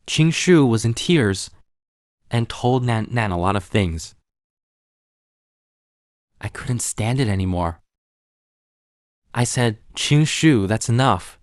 Shu was in tears and told Nan a lot of things. I couldn't stand it anymore. I said, Shu, that's enough.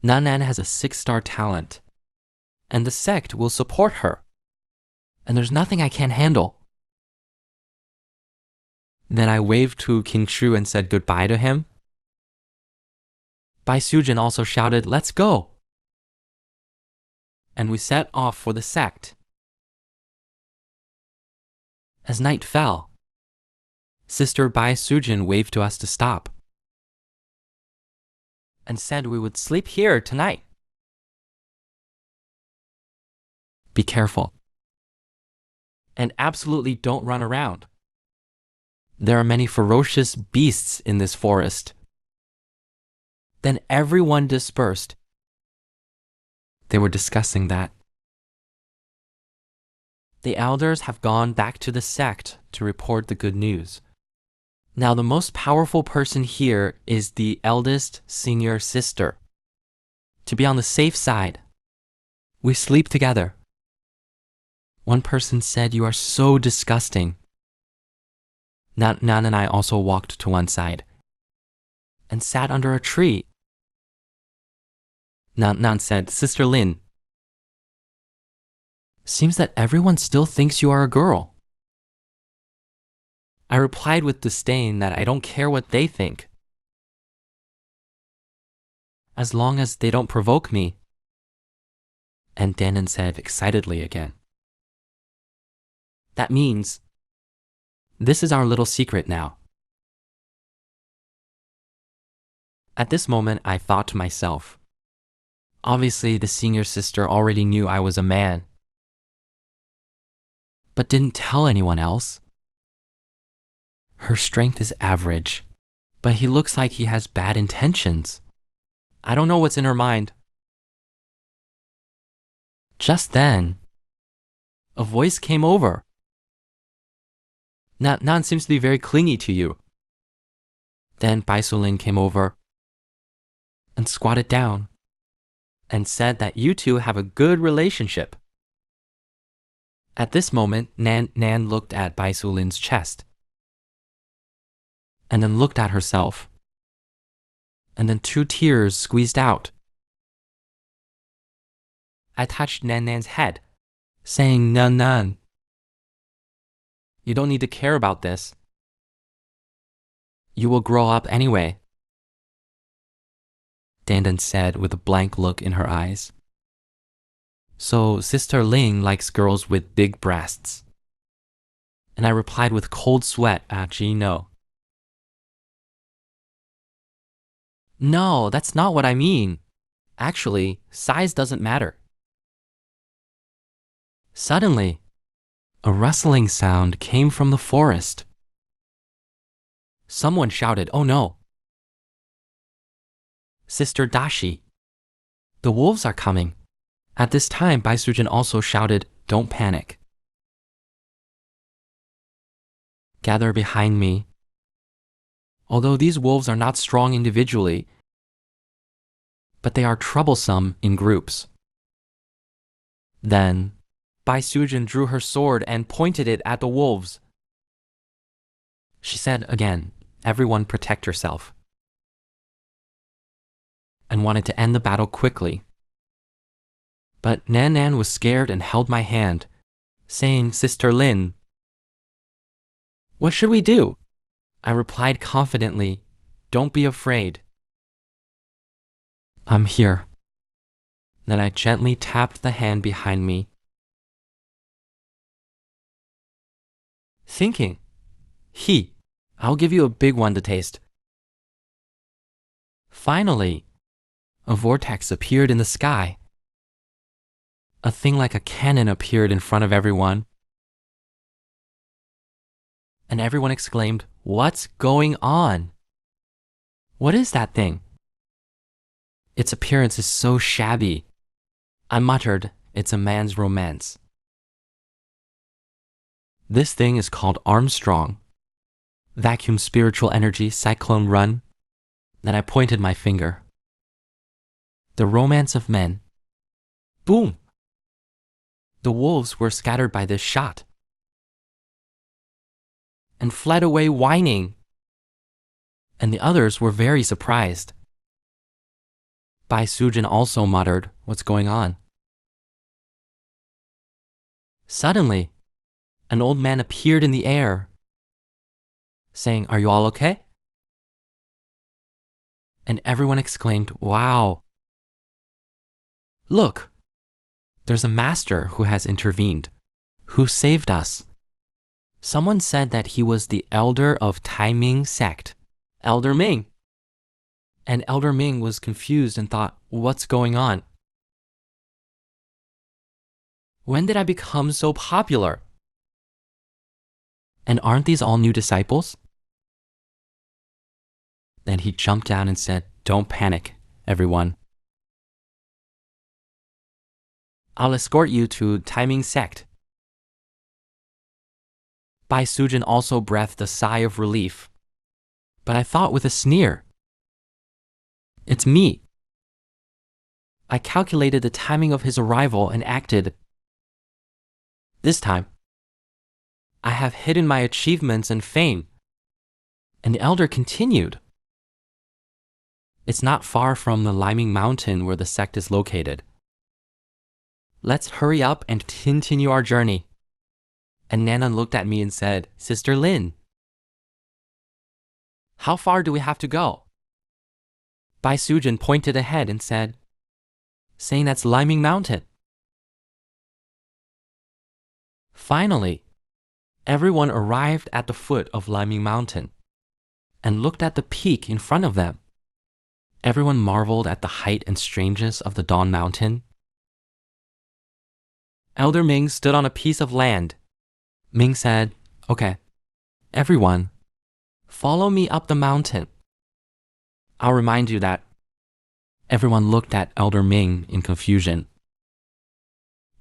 Nan has a 6-star talent, and the sect will support her, and there's nothing I can't handle. Then I waved to Shu and said goodbye to him. Bai Sujin also shouted, let's go! And we set off for the sect. As night fell, Sister Bai Sujin waved to us to stop and said we would sleep here tonight. Be careful. And absolutely don't run around. There are many ferocious beasts in this forest. Then everyone dispersed. They were discussing that. The elders have gone back to the sect to report the good news. Now the most powerful person here is the eldest senior sister. To be on the safe side, we sleep together. One person said, you are so disgusting. Nan and I also walked to one side and sat under a tree. Nan said, Sister Lin, seems that everyone still thinks you are a girl. I replied with disdain that I don't care what they think, as long as they don't provoke me. And Danon said excitedly again, that means this is our little secret now. At this moment, I thought to myself, obviously the senior sister already knew I was a man, but didn't tell anyone else. Her strength is average, but he looks like he has bad intentions. I don't know what's in her mind. Just then, a voice came over. Nan seems to be very clingy to you. Then Bai Solin came over and squatted down and said that you two have a good relationship. At this moment, Nan looked at Bai Solin's chest and then looked at herself, and then 2 tears squeezed out. I touched Nan's head, saying, Nan, you don't need to care about this. You will grow up anyway. Dandan said with a blank look in her eyes. So Sister Ling likes girls with big breasts. And I replied with cold sweat, gee, no. No, that's not what I mean. Actually, size doesn't matter. Suddenly, a rustling sound came from the forest. Someone shouted, oh no. Sister Dashi, the wolves are coming. At this time, Bai Sujin also shouted, don't panic. Gather behind me. Although these wolves are not strong individually, but they are troublesome in groups. Then, Bai Sujin drew her sword and pointed it at the wolves. She said again, everyone protect yourself, and wanted to end the battle quickly. But Nan was scared and held my hand, saying, Sister Lin, what should we do? I replied confidently, don't be afraid. I'm here. Then I gently tapped the hand behind me, thinking, I'll give you a big one to taste. Finally, a vortex appeared in the sky. A thing like a cannon appeared in front of everyone. And everyone exclaimed, what's going on? What is that thing? Its appearance is so shabby. I muttered, it's a man's romance. This thing is called Armstrong. Vacuum spiritual energy, cyclone run. Then I pointed my finger. The Romance of Men. Boom! The wolves were scattered by this shot and fled away whining, and the others were very surprised. Bai Sujin also muttered, "What's going on?" Suddenly, an old man appeared in the air, saying, "Are you all okay?" And everyone exclaimed, "Wow! Look, there's a master who has intervened, who saved us." Someone said that he was the elder of Taiming sect, Elder Ming. And Elder Ming was confused and thought, "What's going on? When did I become so popular? And aren't these all new disciples?" Then he jumped down and said, "Don't panic, everyone. I'll escort you to Taiming sect." Bai Sujin also breathed a sigh of relief, but I thought with a sneer, "It's me." I calculated the timing of his arrival and acted. This time, I have hidden my achievements and fame. And the elder continued, "It's not far from the Liming Mountain where the sect is located. Let's hurry up and continue our journey." And Nana looked at me and said, "Sister Lin, how far do we have to go?" Bai Sujin pointed ahead and said, "Saying that's Liming Mountain." Finally, everyone arrived at the foot of Liming Mountain and looked at the peak in front of them. Everyone marveled at the height and strangeness of the Dawn Mountain. Elder Ming stood on a piece of land. Ming said, "Okay, everyone, follow me up the mountain." I'll remind you that everyone looked at Elder Ming in confusion.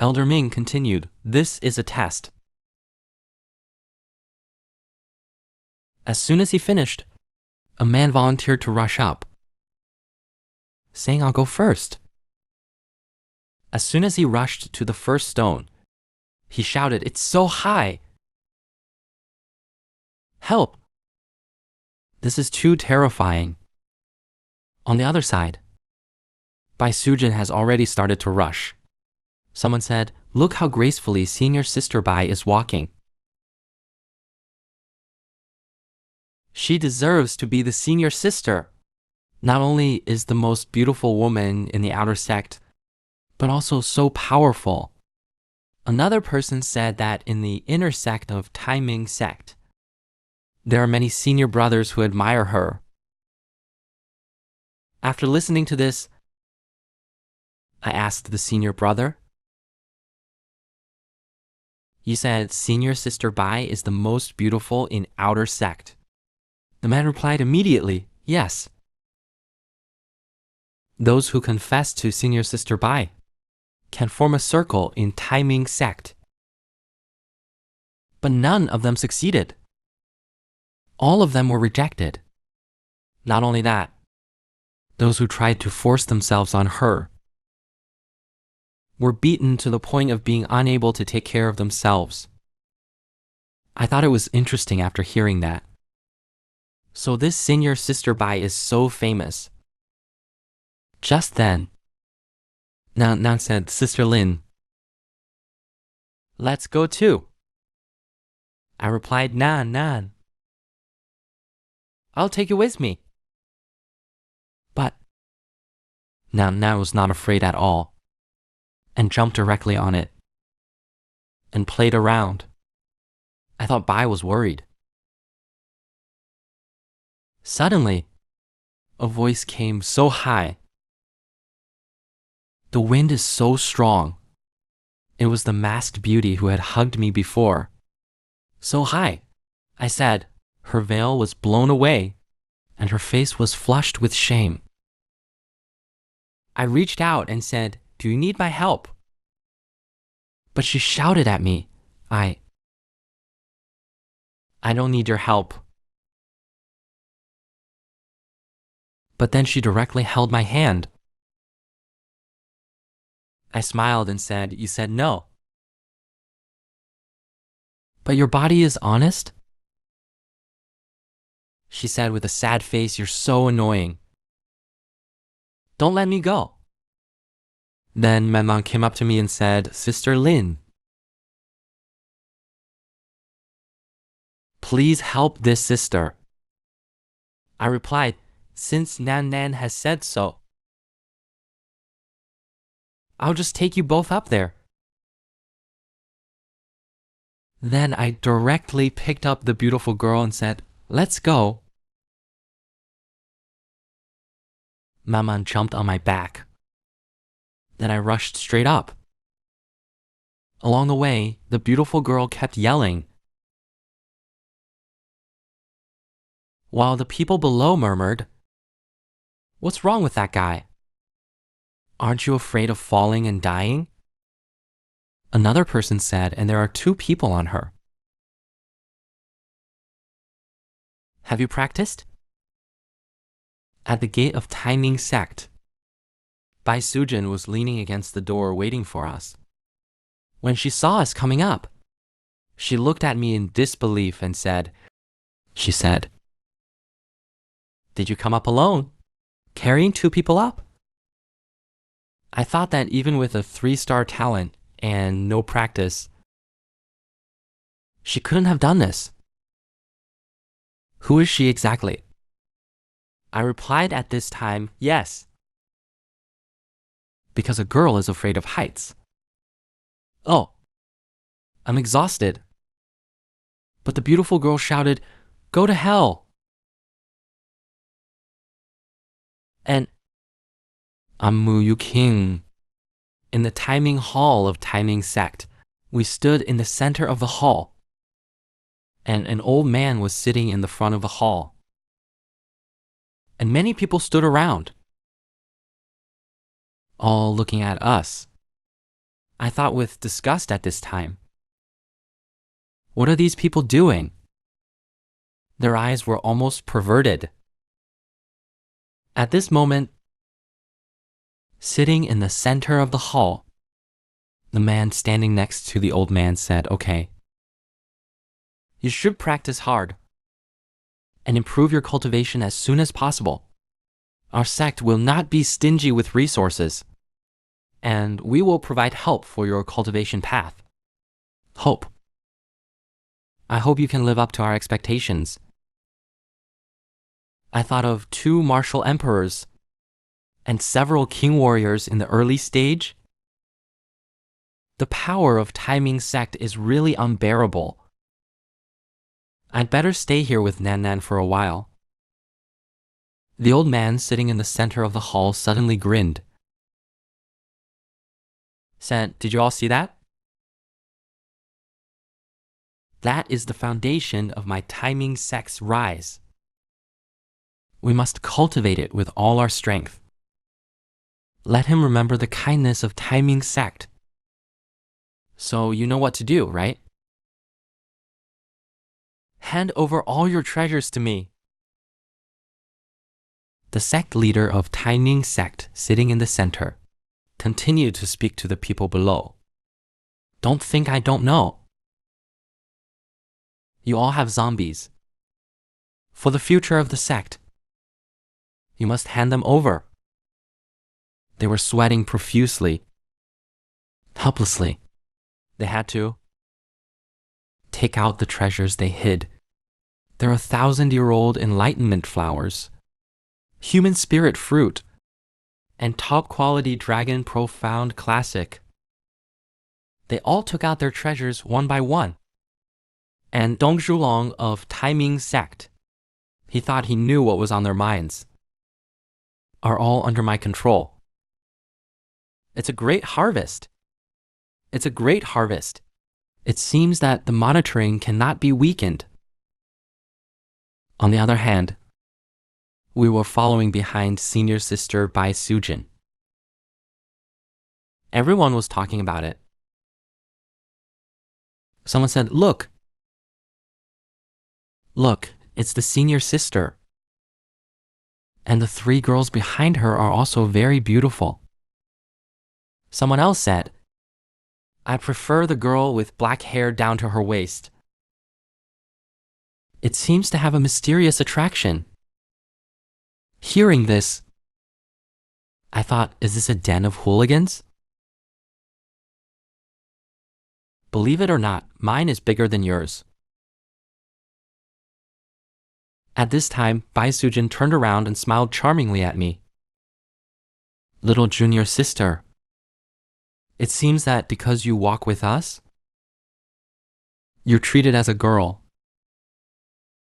Elder Ming continued, "This is a test." As soon as he finished, a man volunteered to rush up, saying, "I'll go first." As soon as he rushed to the first stone, he shouted, "It's so high! Help! This is too terrifying." On the other side, Bai Sujin has already started to rush. Someone said, "Look how gracefully senior sister Bai is walking. She deserves to be the senior sister. Not only is the most beautiful woman in the outer sect, but also so powerful." Another person said that in the inner sect of Taiming sect, there are many senior brothers who admire her. After listening to this, I asked the senior brother, "You said senior sister Bai is the most beautiful in outer sect." The man replied immediately, "Yes. Those who confess to senior sister Bai can form a circle in Taiming sect." But none of them succeeded. All of them were rejected. Not only that, those who tried to force themselves on her were beaten to the point of being unable to take care of themselves. I thought it was interesting after hearing that. So this senior sister Bai is so famous. Just then, Nan said, "Sister Lin, let's go too." I replied, Nan, I'll take you with me." But Nan was not afraid at all and jumped directly on it and played around. I thought Bai was worried. Suddenly, a voice came so high. "The wind is so strong." It was the masked beauty who had hugged me before. "So high," I said. Her veil was blown away, and her face was flushed with shame. I reached out and said, "Do you need my help?" But she shouted at me, I don't need your help." But then she directly held my hand. I smiled and said, "You said no." "But your body is honest?" She said with a sad face, "You're so annoying. Don't let me go." Then Manhwa came up to me and said, "Sister Lin, please help this sister." I replied, "Since Nan Nan has said so, I'll just take you both up there." Then I directly picked up the beautiful girl and said, "Let's go." Maman jumped on my back. Then I rushed straight up. Along the way, the beautiful girl kept yelling, while the people below murmured, "What's wrong with that guy? Aren't you afraid of falling and dying?" Another person said, "And there are 2 people on her." "Have you practiced?" At the gate of Timing Sect, Bai Sujin was leaning against the door waiting for us. When she saw us coming up, she looked at me in disbelief and said, "Did you come up alone, carrying 2 people up?" I thought that even with a 3-star talent and no practice, she couldn't have done this. "Who is she exactly?" I replied at this time, "Yes, because a girl is afraid of heights." "Oh, I'm exhausted." But the beautiful girl shouted, "Go to hell." And I'm Mu Yu King. In the Timing Hall of Timing Sect, we stood in the center of the hall, and an old man was sitting in the front of the hall. And many people stood around, all looking at us. I thought with disgust at this time, what are these people doing? Their eyes were almost perverted. At this moment, sitting in the center of the hall, the man standing next to the old man said, "Okay, you should practice hard and improve your cultivation as soon as possible. Our sect will not be stingy with resources, and we will provide help for your cultivation path. Hope. I hope you can live up to our expectations." I thought of 2 martial emperors and several king warriors in the early stage. The power of Timing Sect is really unbearable. I'd better stay here with Nan Nan for a while. The old man sitting in the center of the hall suddenly grinned. Said, "Did you all see that? That is the foundation of my Timing Sect's rise. We must cultivate it with all our strength. Let him remember the kindness of Timing Sect. So you know what to do, right? Hand over all your treasures to me." The sect leader of Timing Sect, sitting in the center, continued to speak to the people below. "Don't think I don't know. You all have zombies. For the future of the sect, you must hand them over." They were sweating profusely, helplessly. They had to take out the treasures they hid. There are 1,000-year-old enlightenment flowers, human spirit fruit, and top-quality dragon profound classic. They all took out their treasures one by one. And Dong Zhulong of Timing Sect, he thought he knew what was on their minds, are all under my control. It's a great harvest. It's a great harvest. It seems that the monitoring cannot be weakened. On the other hand, we were following behind senior sister Bai Sujin. Everyone was talking about it. Someone said, Look, it's the senior sister. And the 3 girls behind her are also very beautiful. Someone else said, I prefer the girl with black hair down to her waist. It seems to have a mysterious attraction. Hearing this, I thought, is this a den of hooligans? Believe it or not, mine is bigger than yours. At this time, Bai Sujin turned around and smiled charmingly at me. Little junior sister, it seems that because you walk with us, you're treated as a girl.